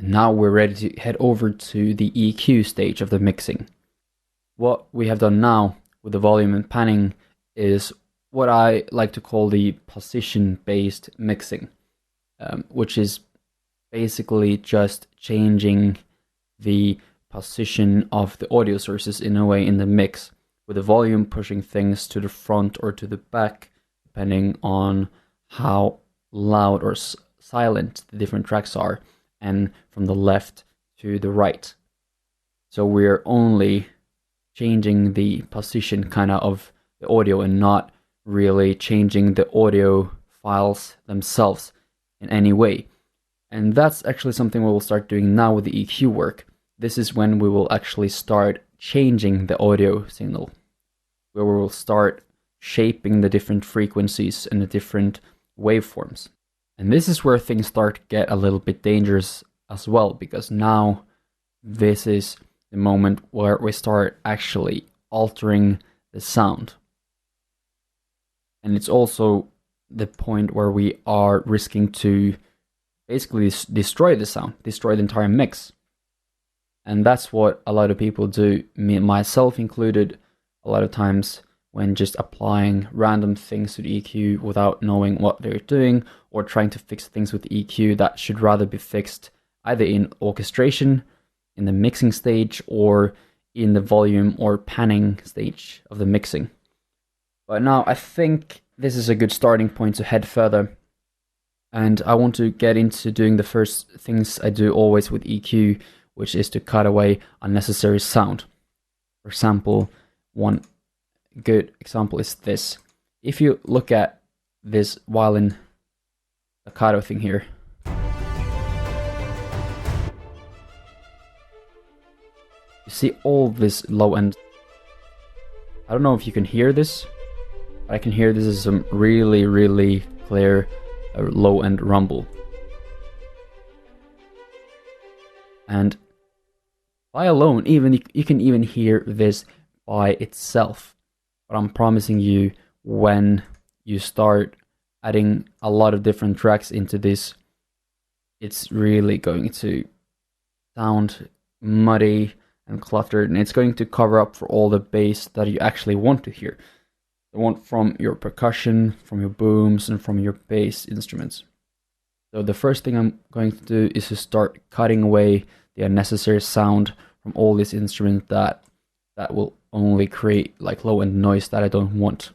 now we're ready to head over to the EQ stage of the mixing. What we have done now with the volume and panning is what I like to call the position-based mixing, which is basically just changing the position of the audio sources in a way in the mix, with the volume pushing things to the front or to the back, depending on how loud or silent the different tracks are, and from the left to the right. So we're only changing the position kind of the audio and not really changing the audio files themselves in any way. And that's actually something we will start doing now with the EQ work. This is when we will actually start changing the audio signal, where we will start shaping the different frequencies and the different waveforms. And this is where things start to get a little bit dangerous as well, because now this is the moment where we start actually altering the sound. And it's also the point where we are risking to basically destroy the sound, destroy the entire mix. And that's what a lot of people do, me myself included, a lot of times when just applying random things to the EQ without knowing what they're doing, or trying to fix things with the EQ that should rather be fixed either in orchestration, in the mixing stage, or in the volume or panning stage of the mixing. But now I think this is a good starting point to head further. And I want to get into doing the first things I do always with EQ, which is to cut away unnecessary sound. For example, one good example is this. If you look at this violin staccato thing here, you see all this low end. I don't know if you can hear this, but I can hear this is some really, really clear low end rumble. And by alone, even you can even hear this by itself. But I'm promising you, when you start adding a lot of different tracks into this, it's really going to sound muddy and cluttered, and it's going to cover up for all the bass that you actually want to hear. You want from your percussion, from your booms, and from your bass instruments. So the first thing I'm going to do is to start cutting away the unnecessary sound from all these instruments that will only create like low-end noise that I don't want.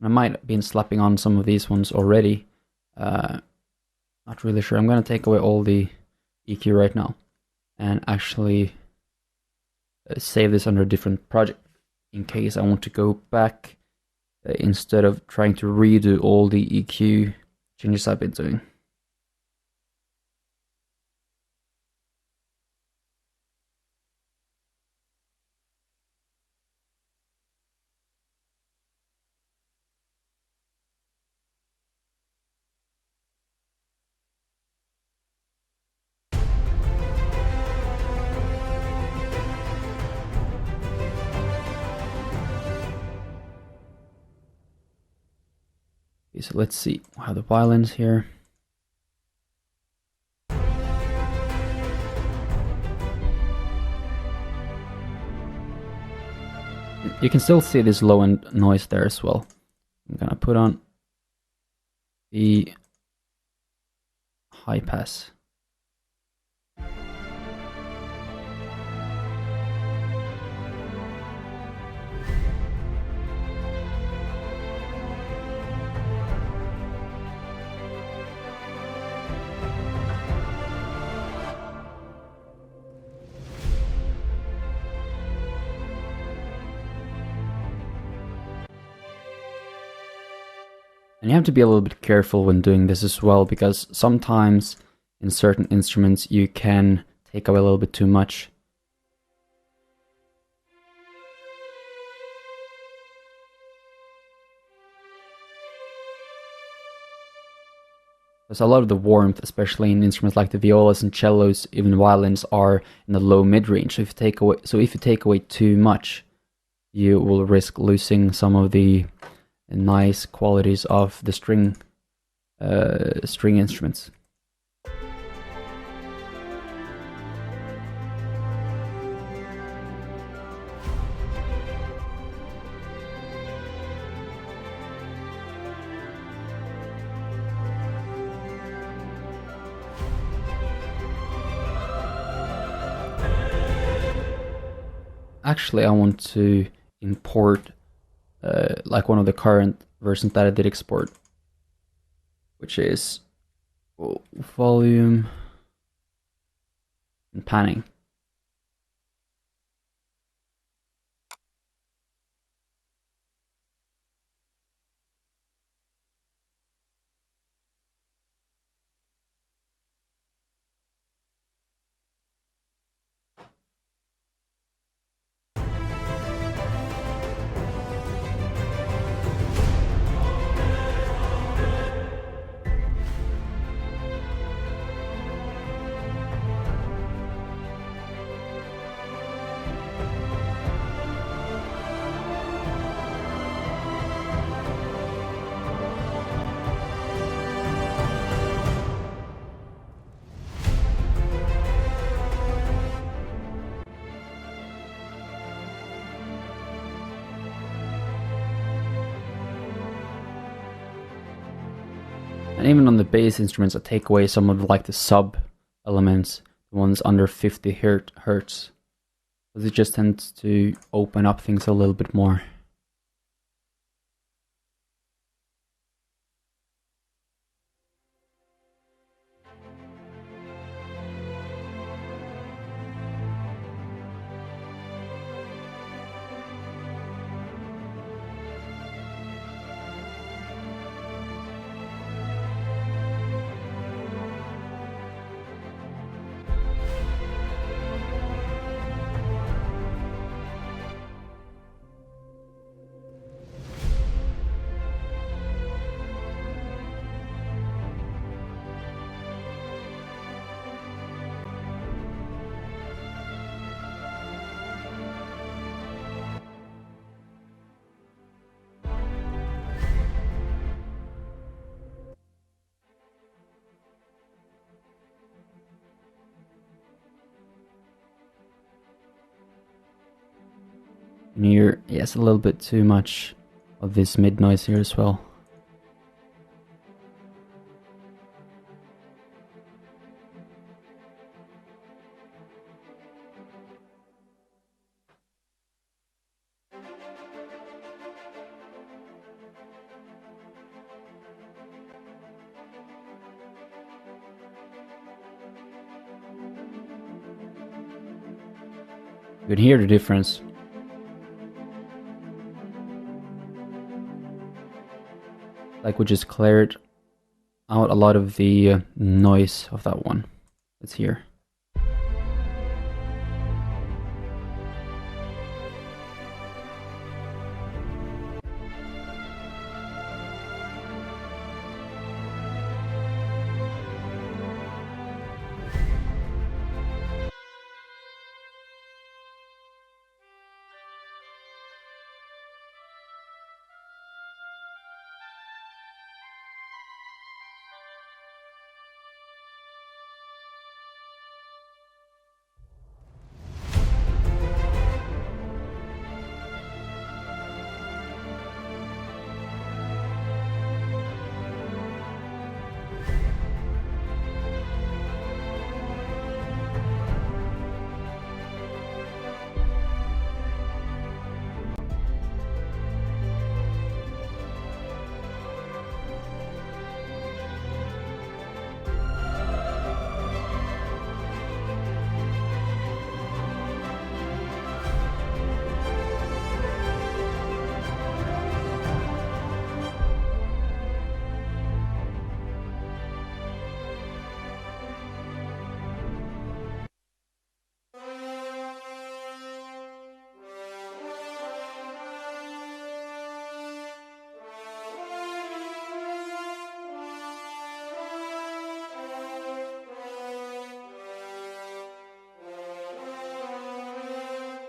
I might have been slapping on some of these ones already. Not really sure. I'm going to take away all the EQ right now and actually save this under a different project in case I want to go back instead of trying to redo all the EQ changes I've been doing. So let's see how the violins here. You can still see this low end noise there as well. I'm gonna put on the high pass. And you have to be a little bit careful when doing this as well, because sometimes in certain instruments you can take away a little bit too much. Because a lot of the warmth, especially in instruments like the violas and cellos, even violins, are in the low mid range. So if you take away too much, you will risk losing some of the nice qualities of the string instruments. Actually, I want to import like one of the current versions that I did export, which is volume and panning. And even on the bass instruments, I take away some of like the sub elements, the ones under 50 hertz, because it just tends to open up things a little bit more. And here, yes, a little bit too much of this mid noise here as well. You can hear the difference. Like we just cleared out a lot of the noise of that one. Let's hear.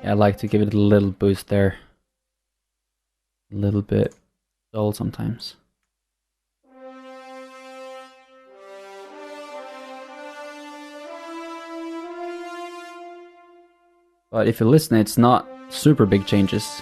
Yeah, I like to give it a little boost there. A little bit dull sometimes. But if you listen, it's not super big changes.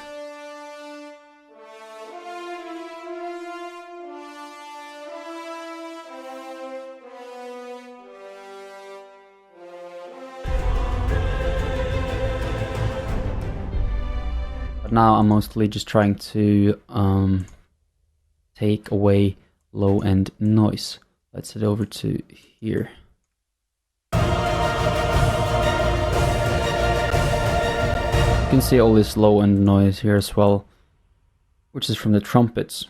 But now I'm mostly just trying to take away low end noise. Let's head over to here. You can see all this low end noise here as well, which is from the trumpets.